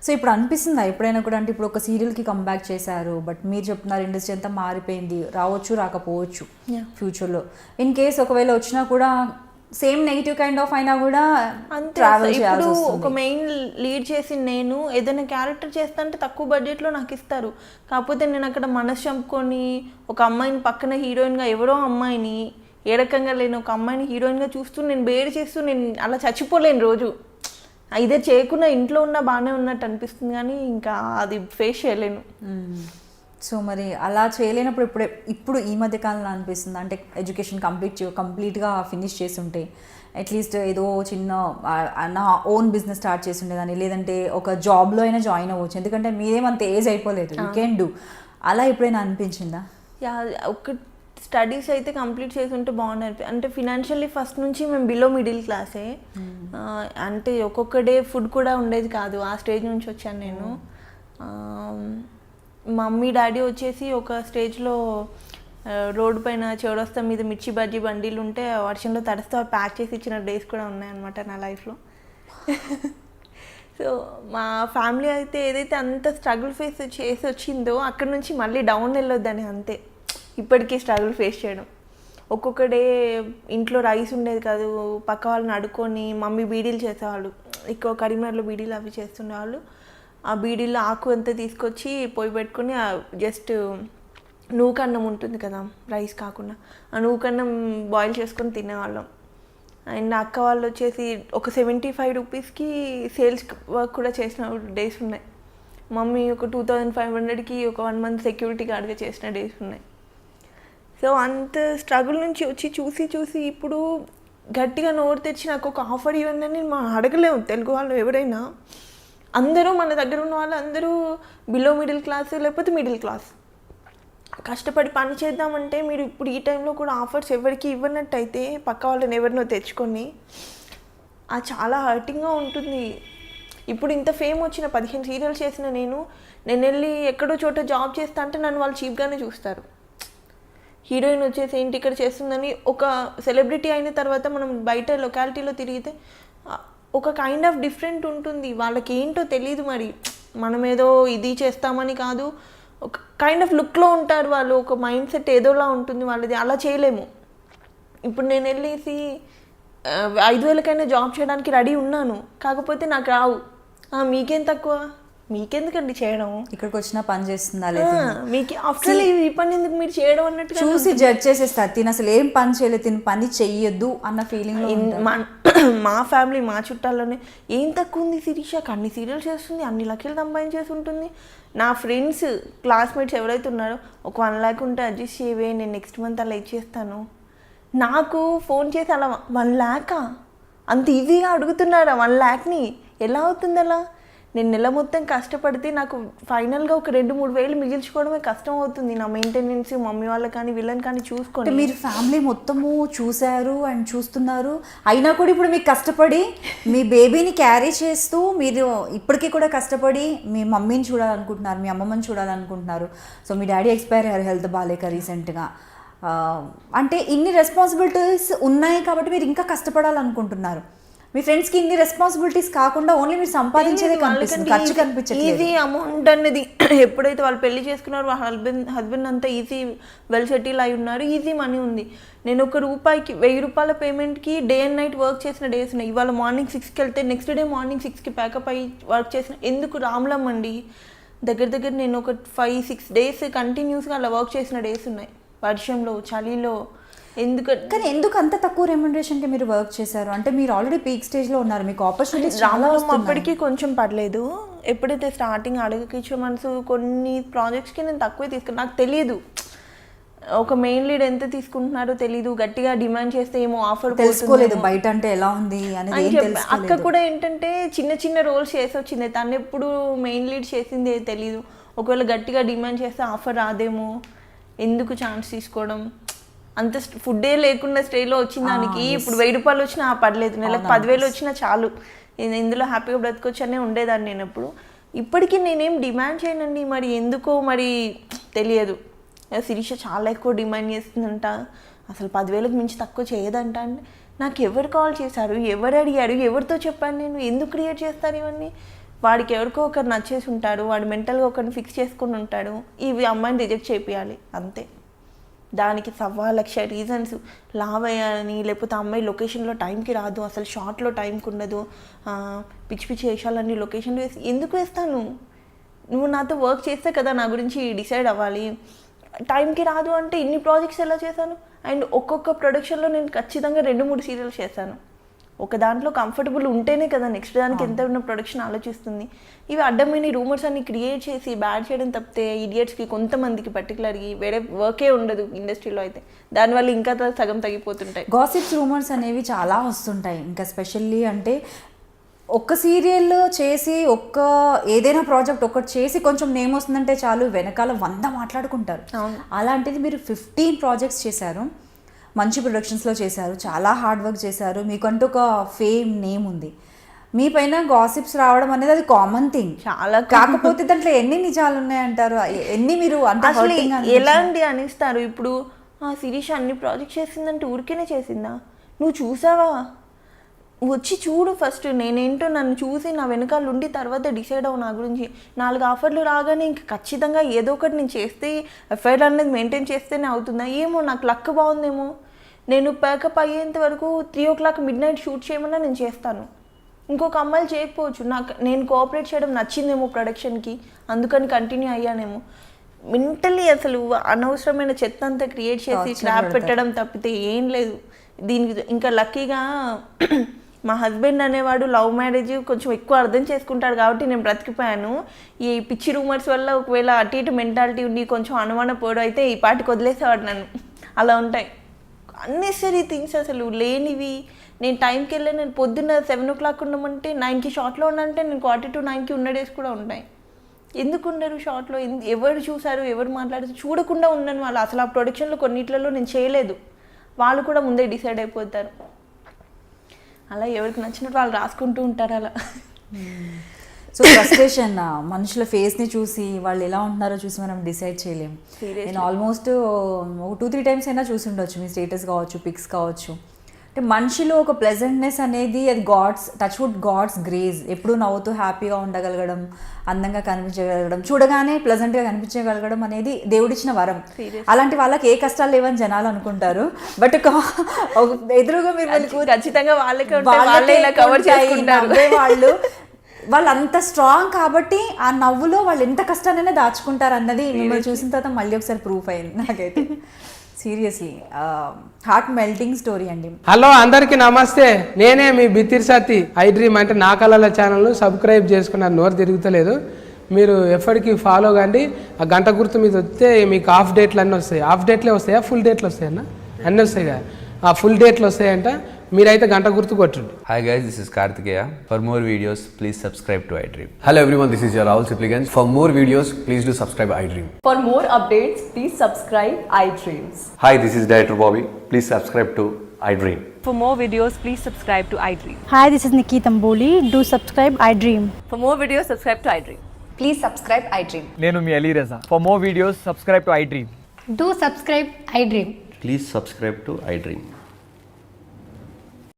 So ఇప్పుడు అనిపిస్తుందా ఎప్పుడైనా కూడా, అంటే ఇప్పుడు ఒక సీరియల్కి కంబ్యాక్ చేశారు, బట్ మీరు చెప్తున్నారు ఇండస్ట్రీ అంతా మారిపోయింది, రావచ్చు రాకపోవచ్చు ఫ్యూచర్లో, ఇన్ కేస్ ఒకవేళ వచ్చినా కూడా సేమ్ నెగిటివ్ కైండ్ ఆఫ్ అయినా కూడా ట్రావెల్ చేయాల్సి వస్తుంది. ఒక మెయిన్ లీడ్ చేసి నేను ఏదైనా క్యారెక్టర్ చేస్తా అంటే తక్కువ బడ్జెట్లో నాకు ఇస్తారు, కాకపోతే నేను అక్కడ మనసు చంపుకొని ఒక అమ్మాయిని పక్కన హీరోయిన్గా ఎవరో అమ్మాయిని ఏ రకంగా లేని ఒక అమ్మాయిని హీరోయిన్గా చూస్తూ నేను బేర్ చేస్తూ నేను అలా చచ్చిపోలేను రోజు. ఇదే చేయకుండా ఇంట్లో ఉన్నా బాగానే ఉన్నట్టు అనిపిస్తుంది, కానీ ఇంకా అది ఫేస్ చేయలేను. సో మరి అలా చేయలేనప్పుడు ఇప్పుడు ఈ మధ్య కాలంలో అనిపిస్తుంది, అంటే ఎడ్యుకేషన్ కంప్లీట్గా ఫినిష్ చేసి ఉంటే అట్లీస్ట్ ఏదో చిన్న నా ఓన్ బిజినెస్ స్టార్ట్ చేసి ఉండేదాన్ని, లేదంటే ఒక జాబ్లో అయినా జాయిన్ అవ్వచ్చు, ఎందుకంటే మీరేమంత ఏజ్ అయిపోలేదు, యూ కెన్ డూ. అలా ఎప్పుడైనా అనిపించిందా? ఒక స్టడీస్ అయితే కంప్లీట్ చేసి ఉంటే బాగుంది. అంటే ఫినాన్షియల్లీ ఫస్ట్ నుంచి మేము బిలో మిడిల్ క్లాసే, అంటే ఒక్కొక్క డే ఫుడ్ కూడా ఉండేది కాదు, ఆ స్టేజ్ నుంచి వచ్చాను నేను. మమ్మీ డాడీ వచ్చేసి ఒక స్టేజ్లో రోడ్డు పైన చౌరస్తా మీద మిర్చి బజ్జీ బండీలు ఉంటే వర్షంలో తడుస్తూ ప్యాక్ చేసి ఇచ్చిన డేస్ కూడా ఉన్నాయన్నమాట నా లైఫ్లో. సో మా ఫ్యామిలీ అయితే ఏదైతే అంత స్ట్రగుల్ ఫేస్ చేసి వచ్చిందో అక్కడ నుంచి మళ్ళీ డౌన్ వెళ్ళొద్దని అంతే ఇప్పటికీ స్ట్రగుల్ ఫేస్ చేయడం. ఒక్కొక్క డే ఇంట్లో రైస్ ఉండేది కాదు, పక్క వాళ్ళని అడుక్కొని మమ్మీ బీడీలు చేసేవాళ్ళు, ఎక్కువ కరీంనగర్లో బీడీలు అవి చేస్తుండేవాళ్ళు. ఆ బీడీలో ఆకు అంతా తీసుకొచ్చి పొయ్యి పెట్టుకొని జస్ట్ నూకన్నం ఉంటుంది కదా రైస్ కాకుండా, ఆ నూకన్నం బాయిల్ చేసుకొని తినేవాళ్ళం. అండ్ అక్క వాళ్ళు వచ్చేసి ఒక 75 రూపీస్కి సేల్స్ వర్క్ కూడా చేసిన డేస్ ఉన్నాయి. మమ్మీ ఒక 2500కి ఒక 1 మంత్ సెక్యూరిటీ గార్డ్గా చేసిన డేస్ ఉన్నాయి. సో అంత స్ట్రగుల్ నుంచి వచ్చి చూసి ఇప్పుడు గట్టిగా నోరు తెచ్చి నాకు ఒక ఆఫర్ ఇవ్వండి అని మనం అడగలేము. తెలుగు వాళ్ళు ఎవరైనా అందరూ మన దగ్గర ఉన్న వాళ్ళు అందరూ బిలో మిడిల్ క్లాస్ లేకపోతే మిడిల్ క్లాస్, కష్టపడి పని చేద్దామంటే మీరు ఇప్పుడు ఈ టైంలో కూడా ఆఫర్స్ ఎవరికి ఇవ్వనట్టయితే పక్క వాళ్ళని ఎవరినో తెచ్చుకొని అది చాలా హర్టింగ్గా ఉంటుంది. ఇప్పుడు ఇంత ఫేమ్ వచ్చిన 15 సీరియల్స్ చేసిన నేను వెళ్ళి ఎక్కడో చోట జాబ్ చేస్తా అంటే నన్ను వాళ్ళు చీప్గానే చూస్తారు. హీరోయిన్ వచ్చేసి ఏంటి ఇక్కడ చేస్తుందని, ఒక సెలబ్రిటీ అయిన తర్వాత మనం బయట లొకాలిటీలో తిరిగితే ఒక కైండ్ ఆఫ్ డిఫరెంట్ ఉంటుంది, వాళ్ళకి ఏంటో తెలియదు. మరి మనం ఏదో ఇది చేస్తామని కాదు, ఒక కైండ్ ఆఫ్ లుక్లో ఉంటారు వాళ్ళు, ఒక మైండ్ సెట్ ఏదోలా ఉంటుంది వాళ్ళది, అలా చేయలేము. ఇప్పుడు నేను వెళ్ళేసి 5000కైనా జాబ్ చేయడానికి రెడీ ఉన్నాను, కాకపోతే నాకు రావు. మీకేం తక్కువ, మీకెందుకండి చేయడం, ఇక్కడికి వచ్చినా పని చేస్తుందా లేదా, మీకు ఆఫ్టర్ ఈ పని ఎందుకు మీరు చేయడం అన్నట్టు చూసి జడ్జ్ చేసేస్తారు. తిని అసలు ఏం పని చేయలేదు, తిని పని చెయ్యొద్దు అన్న ఫీలింగ్. మా ఫ్యామిలీ మా చుట్టాల్లోనే ఏం తక్కువ ఉంది శిరీషకి, అన్ని సీరియల్స్ చేస్తుంది, అన్ని లక్షలు సంపాదించేసి ఉంటుంది. నా ఫ్రెండ్స్ క్లాస్మేట్స్ ఎవరైతే ఉన్నారో ఒక 1 lakh ఉంటే అడ్జస్ట్ చేయవే, నేను నెక్స్ట్ మంత్ అలా ఇచ్చేస్తాను. నాకు ఫోన్ చేసి అలా 1 lakh అంత ఈజీగా అడుగుతున్నారా? 1 lakhని ఎలా అవుతుంది అలా? నేను నెల మొత్తం కష్టపడితే నాకు ఫైనల్గా ఒక 2-3 వేలు మిగిల్చుకోవడమే కష్టం అవుతుంది. నా మెయింటెనెన్స్ మమ్మీ వాళ్ళకి కానీ వీళ్ళని కానీ చూసుకోండి. మీరు ఫ్యామిలీ మొత్తము చూశారు అండ్ చూస్తున్నారు, అయినా కూడా ఇప్పుడు మీకు కష్టపడి మీ బేబీని క్యారీ చేస్తూ మీరు ఇప్పటికీ కూడా కష్టపడి మీ మమ్మీని చూడాలనుకుంటున్నారు, మీ అమ్మమ్మని చూడాలనుకుంటున్నారు. సో మీ డాడీ ఎక్స్పైర్ అయ్యారు, హెల్త్ బాగాలేక రీసెంట్గా. అంటే ఇన్ని రెస్పాన్సిబిలిటీస్ ఉన్నాయి కాబట్టి మీరు ఇంకా కష్టపడాలనుకుంటున్నారు. మీ ఫ్రెండ్స్కి ఇన్ని రెస్పాన్సిబిలిటీస్ కాకుండా ఓన్లీ మీరు సంపాదించేదే కనిపిస్తుంది, ఖర్చు కనిపించట్లేదు. ఈజీ అమౌంట్ అనేది ఎప్పుడైతే వాళ్ళు పెళ్లి చేసుకున్నారో వాళ్ళ హస్బెండ్ అంతా ఈజీ వెల్ సెటిల్ అయి ఉన్నారు, ఈజీ మనీ ఉంది. నేను ₹1 1000 పేమెంట్కి డే అండ్ నైట్ వర్క్ చేసిన డేస్ ఉన్నాయి. ఇవాళ మార్నింగ్ 6కి వెళ్తే నెక్స్ట్ డే మార్నింగ్ 6కి ప్యాకప్ అయ్యి వర్క్ చేసిన, ఎందుకు రామ్లం అండి దగ్గర నేను ఒక 5-6 డేస్ కంటిన్యూస్గా అలా వర్క్ చేసిన డేస్ ఉన్నాయి, వర్షంలో చలిలో. కానీ ఎందుకు అంత తక్కువ రెమ్యునరేషన్కి మీరు వర్క్ చేశారు? అంటే మీరు ఆల్రెడీ పీక్ స్టేజ్లో ఉన్నారు, మీకు ఆపర్చునిటీస్ చాలా వస్తున్నాయి. అప్పటికి కొంచెం పడలేదు, ఎప్పుడైతే స్టార్టింగ్ అడగకిచ్చే మనసు కొన్ని ప్రాజెక్ట్స్కి నేను తక్కువే తీసుకున్నాను. నాకు తెలియదు ఒక మెయిన్ లీడ్ ఎంత తీసుకుంటున్నారో తెలీదు, గట్టిగా డిమాండ్ చేస్తే ఏమో ఆఫర్ తెలుసుకోలేదు బయట అంటే ఎలా ఉంది అనేది. అక్క కూడా ఏంటంటే చిన్న రోల్స్ చేసి వచ్చింది, తను ఎప్పుడు మెయిన్ లీడ్ చేసింది తెలీదు. ఒకవేళ గట్టిగా డిమాండ్ చేస్తే ఆఫర్ రాదేమో, ఎందుకు ఛాన్స్ తీసుకోవడం, అంత ఫుడ్డే లేకుండా స్టేలో వచ్చిన దానికి ఇప్పుడు ₹1000 వచ్చినా పర్లేదు, నెలకు 10,000 వచ్చినా చాలు, నేను ఇందులో హ్యాపీగా బ్రతకొచ్చనే ఉండేదాన్ని నేను ఎప్పుడు. ఇప్పటికీ నేనేం డిమాండ్ చేయనండి, మరి ఎందుకో మరి తెలియదు. శిరీష చాలా ఎక్కువ డిమాండ్ చేస్తుందంట, అసలు 10,000కి మించి తక్కువ చేయదంట. అంటే నాకు ఎవరు కాల్ చేశారు, ఎవరు అడిగారు, ఎవరితో చెప్పాను, నేను ఎందుకు క్రియేట్ చేస్తారు ఇవన్నీ? వాడికి ఎవరికో ఒకరు నచ్చేసి ఉంటారు, వాడు మెంటల్గా ఒకరిని ఫిక్స్ చేసుకుని ఉంటాడు, ఇవి అమ్మాయిని రిజెక్ట్ చేయాలి అంతే. దానికి 1,00,000 రీజన్స్, లావ్ అయ్యాలని, లేకపోతే అమ్మాయి లొకేషన్లో టైంకి రాదు, అసలు షార్ట్లో టైంకి ఉండదు, పిచ్చి పిచ్చి వేషాలన్నీ లొకేషన్లో వేసి ఎందుకు వేస్తాను? నువ్వు నాతో వర్క్ చేస్తే కదా నా గురించి డిసైడ్ అవ్వాలి. టైంకి రాదు అంటే ఇన్ని ప్రాజెక్ట్స్ ఎలా చేశాను? అండ్ ఒక్కొక్క ప్రొడక్షన్లో నేను ఖచ్చితంగా 2-3 సీరియల్స్ చేశాను. ఒక దాంట్లో కంఫర్టబుల్ ఉంటేనే కదా నెక్స్ట్ దానికి ఎంత ఉన్న ప్రొడక్షన్ ఆలోచిస్తుంది. ఇవి అడ్డమైన రూమర్స్ అన్ని క్రియేట్ చేసి బ్యాడ్ చేయడం తప్పితే ఇడియట్స్కి కొంతమందికి పర్టికులర్గా వేరే వర్కే ఉండదు ఇండస్ట్రీలో అయితే, దానివల్ల ఇంకా సగం తగ్గిపోతుంటాయి. గాసిప్స్ రూమర్స్ అనేవి చాలా వస్తుంటాయి. ఇంకా స్పెషల్లీ అంటే ఒక్క సీరియల్ చేసి ఏదైనా ప్రాజెక్ట్ ఒకటి చేసి కొంచెం నేమ్ వస్తుందంటే చాలు, వెనకాల 100 మాట్లాడుకుంటారు. అలాంటిది మీరు 15 ప్రాజెక్ట్స్ చేశారు, మంచి ప్రొడక్షన్స్లో చేశారు, చాలా హార్డ్ వర్క్ చేశారు, మీకంటూ ఒక ఫేమ్ నేమ్ ఉంది. మీ పైన గాసిప్స్ రావడం అనేది అది కామన్ థింగ్. చాలా కాకపోతే దాంట్లో ఎన్ని నిజాలు ఉన్నాయంటారు? ఎన్ని మీరు అంటే ఎలాంటి అనిస్తారు? ఇప్పుడు శిరీష అన్ని ప్రాజెక్ట్స్ చేసిందంటే ఊరికేనే చేసిందా? నువ్వు చూసావా? వచ్చి చూడు ఫస్ట్, నేనేంటో నన్ను చూసి నా వెనకాల ఉండి తర్వాత డిసైడ్ అవ్వు నా గురించి. 4 ఆఫర్లు రాగానే ఇంక ఖచ్చితంగా ఏదో ఒకటి నేను చేస్తే ఎఫ్ఐఆర్ అనేది మెయింటైన్ చేస్తేనే అవుతుందా? ఏమో నాకు లక్ బాగుందేమో. నేను ప్యాకప్ అయ్యేంత వరకు 3 o'clock midnight షూట్ చేయమన్నా నేను చేస్తాను. ఇంకొక అమ్మాయిలు చేయకపోవచ్చు, నేను కోఆపరేట్ చేయడం నచ్చిందేమో ప్రొడక్షన్కి, అందుకని కంటిన్యూ అయ్యానేమో. మెంటల్లీ అసలు అనవసరమైన చెత్త అంతా క్రియేట్ చేసి స్లాబ్ పెట్టడం తప్పితే ఏం లేదు దీనికి. ఇంకా లక్కీగా మా హస్బెండ్ అనేవాడు లవ్ మ్యారేజ్ కొంచెం ఎక్కువ అర్థం చేసుకుంటాడు కాబట్టి నేను బ్రతికిపోయాను. ఈ పిచ్చి రూమర్స్ వల్ల ఒకవేళ అటు ఇటు మెంటాలిటీ ఉండి కొంచెం అనుమాన పోవడం అయితే ఈ పాటికి వదిలేసేవాడు నన్ను. అలా ఉంటాయి అన్నెసరీ థింగ్స్, అసలు లేనివి. నేను టైంకి వెళ్ళి నేను పొద్దున్న 7 o'clock ఉండమంటే 9కి షార్ట్లో ఉన్నానంటే నేను 8:45కి ఉన్న డేస్ కూడా ఉంటాయి. ఎందుకు ఉండరు షార్ట్లో? ఎవరు చూసారు, ఎవరు మాట్లాడారు? చూడకుండా ఉన్నాను వాళ్ళు. అసలు ఆ ప్రొడక్షన్లో కొన్నిట్లలో నేను చేయలేదు, వాళ్ళు కూడా ముందే డిసైడ్ అయిపోతారు. అలా ఎవరికి నచ్చినట్టు వాళ్ళు రాసుకుంటూ ఉంటారు అలా. సో ఫ్రస్ట్రేషన్, మనుషుల ఫేస్ని చూసి వాళ్ళు ఎలా ఉంటున్నారో చూసి మనం డిసైడ్ చేయలేము. నేను ఆల్మోస్ట్ 2-3 times అయినా చూసి ఉండొచ్చు, మీ స్టేటస్ కావచ్చు, పిక్స్ కావచ్చు. అంటే మనిషిలో ఒక ప్లెజెంట్నెస్ అనేది అది గాడ్స్ గ్రేస్. ఎప్పుడు నవ్వుతూ హ్యాపీగా ఉండగలగడం, అందంగా కనిపించగలగడం, చూడగానే ప్లెజెంట్గా కనిపించగలగడం అనేది దేవుడిచ్చిన వరం. అలాంటి వాళ్ళకి ఏ కష్టాలు లేవని జనాలు అనుకుంటారు, బట్ ఎదురుగా మీరు ఖచ్చితంగా వాళ్ళు అంత స్ట్రాంగ్ కాబట్టి ఆ నవ్వులో వాళ్ళు ఎంత కష్టానైనా దాచుకుంటారు అన్నది మిమ్మల్ని చూసిన తర్వాత మళ్ళీ ఒకసారి ప్రూఫ్ అయింది నాకైతే. సీరియస్లీ హార్ట్ మెల్టింగ్ స్టోరీ అండి. హలో అందరికీ నమస్తే, నేనే మీ బిత్తిరి సత్తి. ఐ డ్రీమ్ అంటే నా కళల ఛానల్ను సబ్స్క్రైబ్ చేసుకున్నారు, నోరు తిరుగుతలేదు. మీరు ఎప్పటికీ ఫాలో కండి. ఆ గంట గుర్తు మీద వస్తే మీకు హాఫ్ డేట్లు అన్నీ వస్తాయి. హాఫ్ డేట్లే వస్తాయా, ఫుల్ డేట్లు వస్తాయన్నా? అన్నీ వస్తాయి కదా, ఆ ఫుల్ డేట్లు వస్తాయంట. మీరైతే గంట గుర్తు కొట్టండి. Hi guys, this is Kartikeya. For more videos, please subscribe to iDream. Hello everyone, this is your Rahul Sipligans. For more videos, please do subscribe iDream. For more updates, please subscribe iDreams. Hi, this is Director Bobby. Please subscribe to iDream. For more videos, please subscribe to iDream. Hi, this is Nikki Tamboli. Do subscribe iDream. For more videos, subscribe to iDream. Please subscribe iDream. నేను మీ అలీ రజా. For more videos, subscribe to iDream. Do subscribe iDream. Please subscribe to iDream.